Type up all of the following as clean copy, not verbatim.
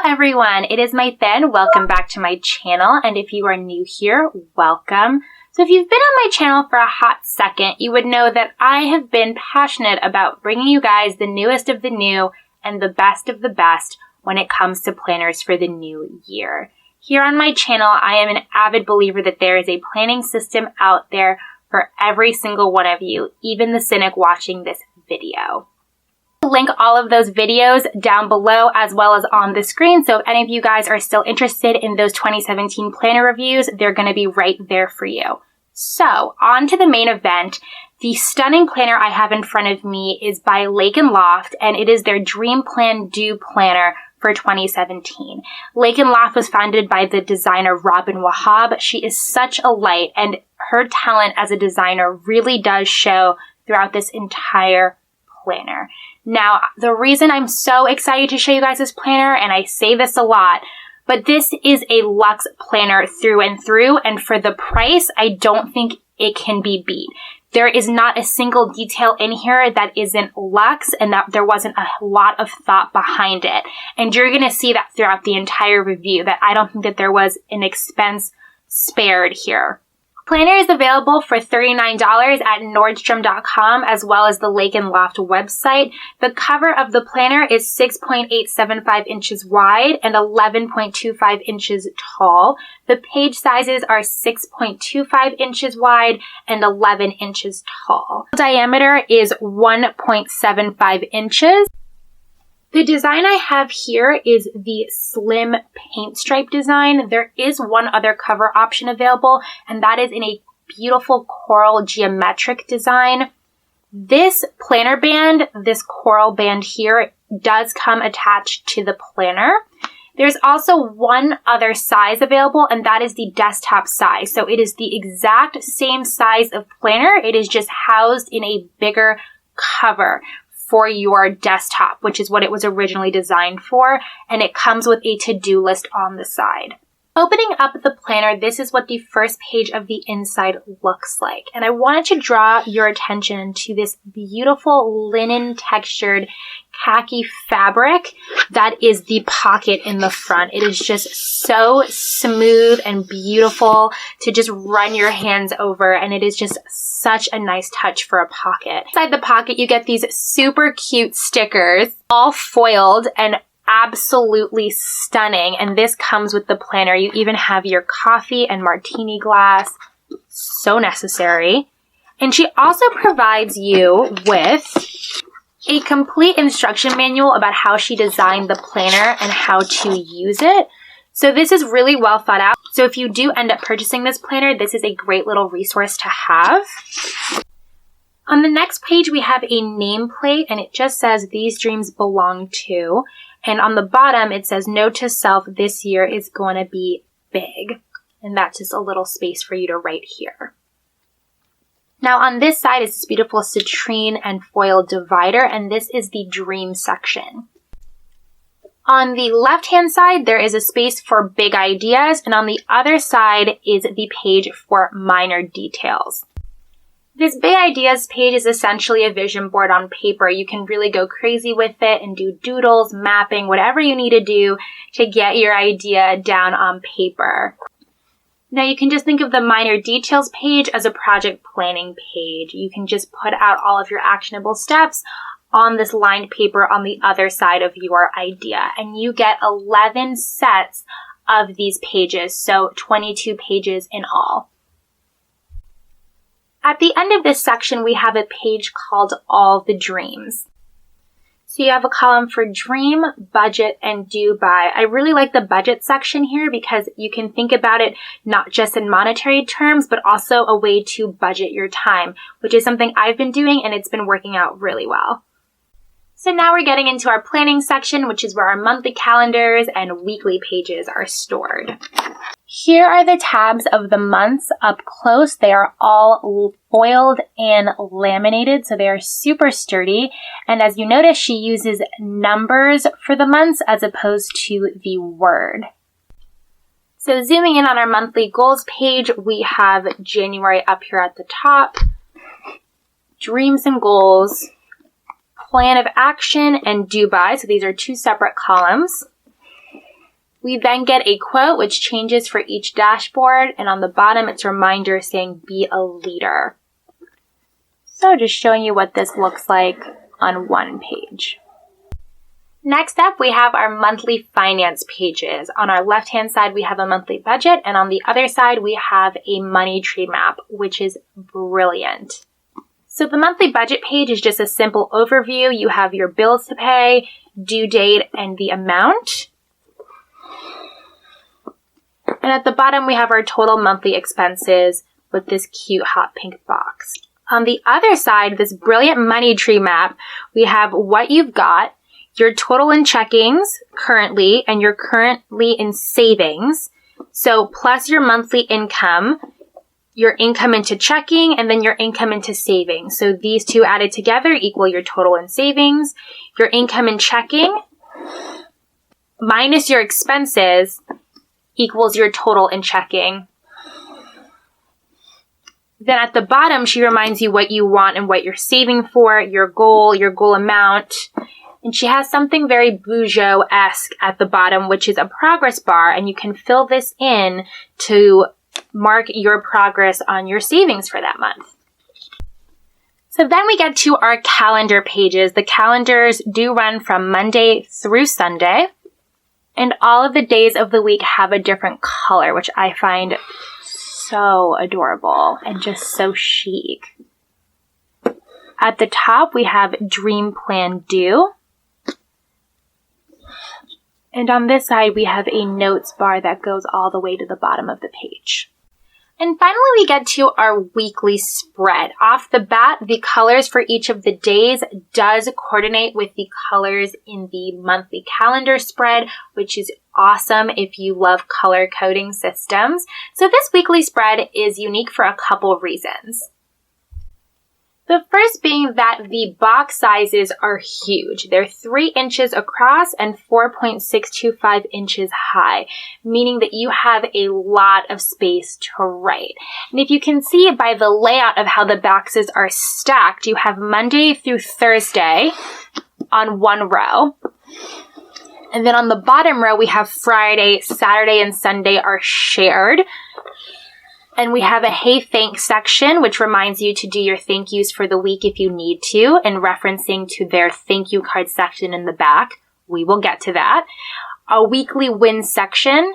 everyone, it is Maite and welcome back to my channel, and if you are new here, welcome. So if you've been on my channel for a hot second, you would know that I have been passionate about bringing you guys the newest of the new and the best of the best when it comes to planners for the new year. Here on my channel, I am an avid believer that there is a planning system out there for every single one of you, even the cynic watching this video. I'll link all of those videos down below as well as on the screen, so if any of you guys are still interested in those 2017 planner reviews, they're going to be right there for you. So, on to the main event. The stunning planner I have in front of me is by Lake Loft, and it is their Dream Plan Do Planner for 2017. Lake Loft was founded by the designer Robin Wahab. She is such a light, and her talent as a designer really does show throughout this entire planner. Now, the reason I'm so excited to show you guys this planner, and I say this a lot, but this is a luxe planner through and through, and for the price, I don't think it can be beat. There is not a single detail in here that isn't luxe and that there wasn't a lot of thought behind it. And you're going to see that throughout the entire review, that I don't think that there was an expense spared here. Planner is available for $39 at Nordstrom.com as well as the Lake Loft website. The cover of the planner is 6.875 inches wide and 11.25 inches tall. The page sizes are 6.25 inches wide and 11 inches tall. The diameter is 1.75 inches. The design I have here is the slim paint stripe design. There is one other cover option available, and that is in a beautiful coral geometric design. This planner band, this coral band here, does come attached to the planner. There's also one other size available, and that is the desktop size. So it is the exact same size of planner. It is just housed in a bigger cover for your desktop, which is what it was originally designed for, and it comes with a to-do list on the side. Opening up the planner, this is what the first page of the inside looks like, and I wanted to draw your attention to this beautiful linen textured khaki fabric that is the pocket in the front. It is just so smooth and beautiful to just run your hands over, and it is just such a nice touch for a pocket. Inside the pocket, you get these super cute stickers, all foiled and absolutely stunning, and this comes with the planner. You even have your coffee and martini glass, so necessary. And she also provides you with a complete instruction manual about how she designed the planner and how to use it. So this is really well thought out. So if you do end up purchasing this planner, this is a great little resource to have. On the next page, we have a nameplate, and it just says, "These dreams belong to." And on the bottom, it says, "Note to self, this year is going to be big." And that's just a little space for you to write here. Now on this side is this beautiful citrine and foil divider, and this is the dream section. On the left-hand side, there is a space for big ideas, and on the other side is the page for minor details. This big ideas page is essentially a vision board on paper. You can really go crazy with it and do doodles, mapping, whatever you need to do to get your idea down on paper. Now you can just think of the minor details page as a project planning page. You can just put out all of your actionable steps on this lined paper on the other side of your idea. And you get 11 sets of these pages, so 22 pages in all. At the end of this section, we have a page called All the Dreams. So you have a column for dream, budget, and do by. I really like the budget section here because you can think about it not just in monetary terms, but also a way to budget your time, which is something I've been doing and it's been working out really well. So now we're getting into our planning section, which is where our monthly calendars and weekly pages are stored. Here are the tabs of the months up close. They are all foiled and laminated, so they are super sturdy. And as you notice, she uses numbers for the months as opposed to the word. So zooming in on our monthly goals page, we have January up here at the top, dreams and goals, plan of action, and do by. So these are two separate columns. We then get a quote which changes for each dashboard, and on the bottom it's a reminder saying be a leader. So just showing you what this looks like on one page. Next up, we have our monthly finance pages. On our left-hand side, we have a monthly budget, and on the other side, we have a money tree map, which is brilliant. So the monthly budget page is just a simple overview. You have your bills to pay, due date, and the amount. And at the bottom, we have our total monthly expenses with this cute hot pink box. On the other side, this brilliant money tree map, we have what you've got, your total in checkings currently, and you're currently in savings. So plus your monthly income, your income into checking, and then your income into savings. So these two added together equal your total in savings. Your income in checking minus your expenses equals your total in checking. Then at the bottom, she reminds you what you want and what you're saving for, your goal amount. And she has something very Bujo-esque at the bottom, which is a progress bar, and you can fill this in to mark your progress on your savings for that month. So then we get to our calendar pages. The calendars do run from Monday through Sunday, and all of the days of the week have a different color, which I find so adorable and just so chic. At the top, we have Dream Plan Do. And on this side, we have a notes bar that goes all the way to the bottom of the page. And finally, we get to our weekly spread. Off the bat, the colors for each of the days does coordinate with the colors in the monthly calendar spread, which is awesome if you love color coding systems. So this weekly spread is unique for a couple of reasons. The first being that the box sizes are huge. They're 3 inches across and 4.625 inches high, meaning that you have a lot of space to write. And if you can see by the layout of how the boxes are stacked, you have Monday through Thursday on one row. And then on the bottom row, we have Friday, Saturday, and Sunday are shared. And we have a Hey Thanks section, which reminds you to do your thank yous for the week if you need to, and referencing to their thank you card section in the back. We will get to that. A weekly win section,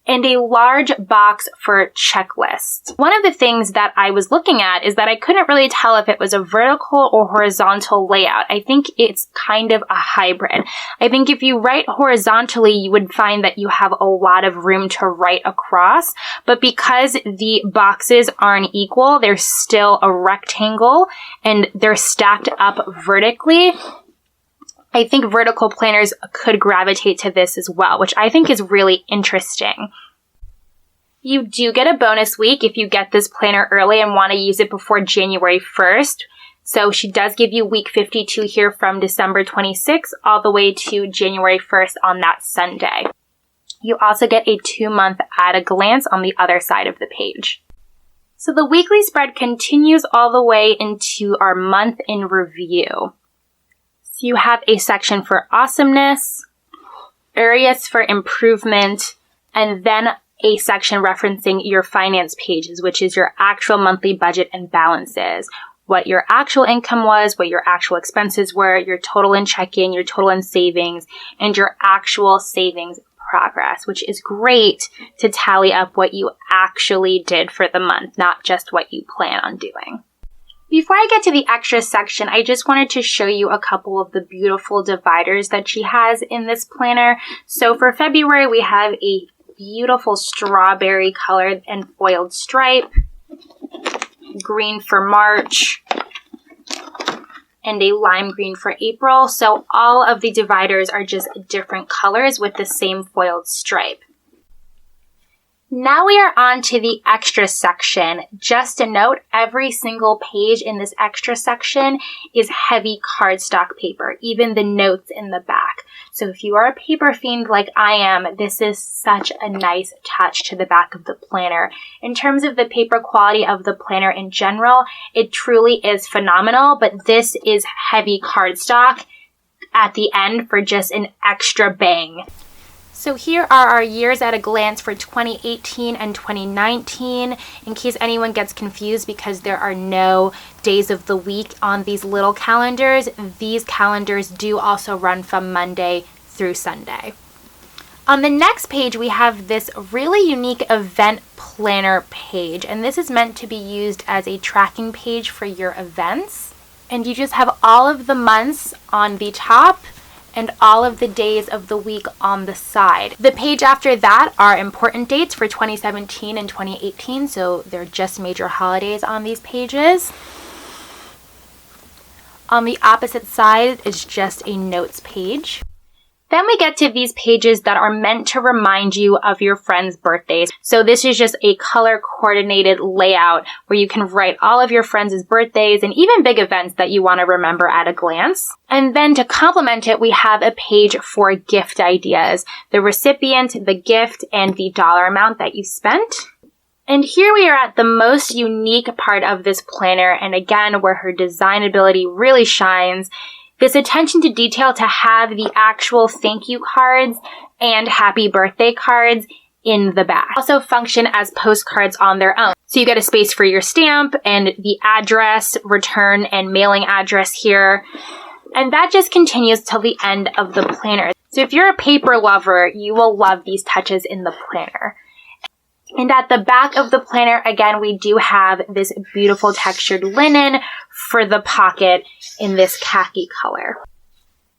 and a large box for checklists. One of the things that I was looking at is that I couldn't really tell if it was a vertical or horizontal layout. I think it's kind of a hybrid. I think if you write horizontally, you would find that you have a lot of room to write across, but because the boxes aren't equal, they're still a rectangle and they're stacked up vertically. I think vertical planners could gravitate to this as well, which I think is really interesting. You do get a bonus week if you get this planner early and want to use it before January 1st. So she does give you week 52 here from December 26th all the way to January 1st on that Sunday. You also get a 2-month at a glance on the other side of the page. So the weekly spread continues all the way into our month in review. You have a section for awesomeness, areas for improvement, and then a section referencing your finance pages, which is your actual monthly budget and balances, what your actual income was, what your actual expenses were, your total in checking, your total in savings, and your actual savings progress, which is great to tally up what you actually did for the month, not just what you plan on doing. Before I get to the extra section, I just wanted to show you a couple of the beautiful dividers that she has in this planner. So for February, we have a beautiful strawberry colored and foiled stripe, green for March, and a lime green for April. So all of the dividers are just different colors with the same foiled stripe. Now we are on to the extra section. Just a note, every single page in this extra section is heavy cardstock paper, even the notes in the back. So if you are a paper fiend like I am, this is such a nice touch to the back of the planner. In terms of the paper quality of the planner in general, it truly is phenomenal, but this is heavy cardstock. at the end for just an extra bang. So here are our years at a glance for 2018 and 2019, in case anyone gets confused, because there are no days of the week on these little calendars. These calendars do also run from Monday through Sunday. On the next page, we have this really unique event planner page, and this is meant to be used as a tracking page for your events. And you just have all of the months on the top and all of the days of the week on the side. The page after that are important dates for 2017 and 2018, so they're just major holidays on these pages. On the opposite side is just a notes page. Then we get to these pages that are meant to remind you of your friends' birthdays. So this is just a color-coordinated layout where you can write all of your friends' birthdays and even big events that you want to remember at a glance. And then to complement it, we have a page for gift ideas, the recipient, the gift, and the dollar amount that you spent. And here we are at the most unique part of this planner, and again, where her design ability really shines. This attention to detail to have the actual thank you cards and happy birthday cards in the back also function as postcards on their own. So you get a space for your stamp and the address, return and mailing address here. And that just continues till the end of the planner. So if you're a paper lover, you will love these touches in the planner. And at the back of the planner, again, we do have this beautiful textured linen for the pocket in this khaki color.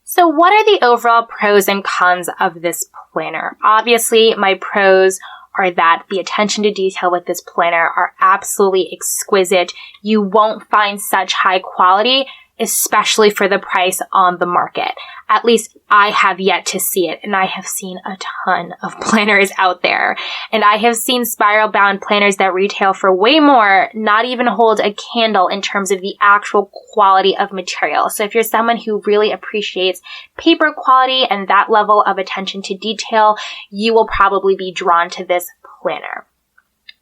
So what are the overall pros and cons of this planner? Obviously, my pros are that the attention to detail with this planner are absolutely exquisite. You won't find such high quality, especially for the price on the market. At least I have yet to see it, and I have seen a ton of planners out there. And I have seen spiral bound planners that retail for way more, not even hold a candle in terms of the actual quality of material. So if you're someone who really appreciates paper quality and that level of attention to detail, you will probably be drawn to this planner.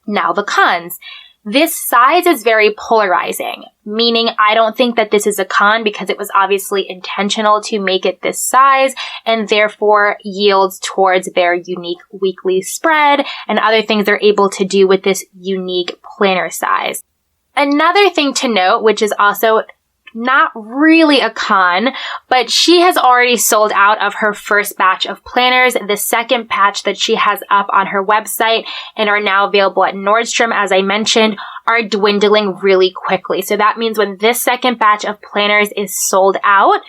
Now the cons. This size is very polarizing, meaning I don't think that this is a con because it was obviously intentional to make it this size and therefore yields towards their unique weekly spread and other things they're able to do with this unique planner size. Another thing to note, which is also not really a con, but she has already sold out of her first batch of planners. The second batch that she has up on her website and are now available at Nordstrom, as I mentioned, are dwindling really quickly. So that means when this second batch of planners is sold out,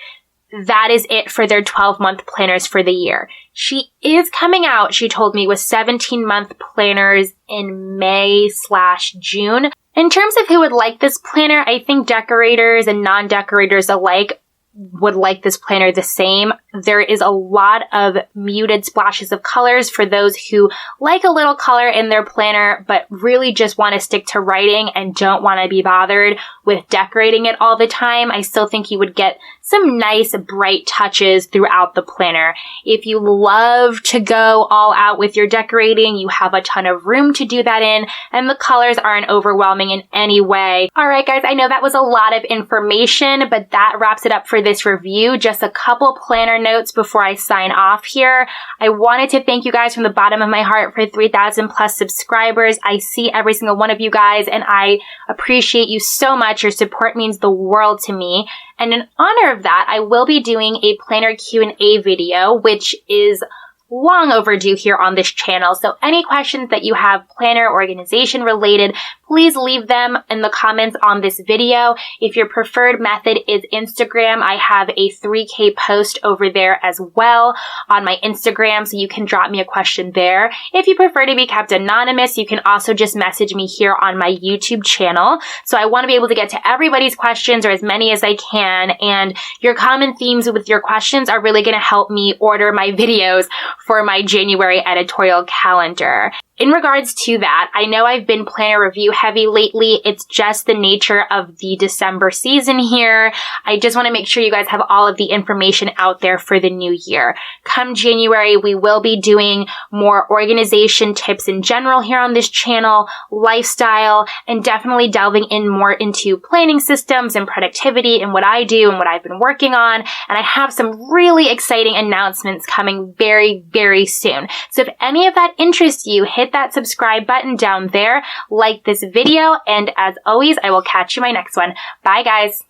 that is it for their 12-month planners for the year. She is coming out, she told me, with 17-month planners in May/June. In terms of who would like this planner, I think decorators and non-decorators alike would like this planner the same. There is a lot of muted splashes of colors for those who like a little color in their planner, but really just want to stick to writing and don't want to be bothered with decorating it all the time. I still think you would get some nice bright touches throughout the planner. If you love to go all out with your decorating, you have a ton of room to do that in, and the colors aren't overwhelming in any way. All right, guys, I know that was a lot of information, but that wraps it up for this review. Just a couple planner notes before I sign off here. I wanted to thank you guys from the bottom of my heart for 3,000 plus subscribers. I see every single one of you guys, and I appreciate you so much. Your support means the world to me. And in honor of that, I will be doing a planner Q&A video, which is long overdue here on this channel. So any questions that you have planner organization related, please leave them in the comments on this video. If your preferred method is Instagram, I have a 3K post over there as well on my Instagram, so you can drop me a question there. If you prefer to be kept anonymous, you can also just message me here on my YouTube channel. So I want to be able to get to everybody's questions, or as many as I can, and your common themes with your questions are really going to help me order my videos for my January editorial calendar. In regards to that, I know I've been planner review heavy lately. It's just the nature of the December season here. I just want to make sure you guys have all of the information out there for the new year. Come January, we will be doing more organization tips in general here on this channel, lifestyle, and definitely delving in more into planning systems and productivity and what I do and what I've been working on. And I have some really exciting announcements coming very, very soon. So if any of that interests you, hit that subscribe button down there, like this video, and as always, I will catch you in my next one. Bye, guys.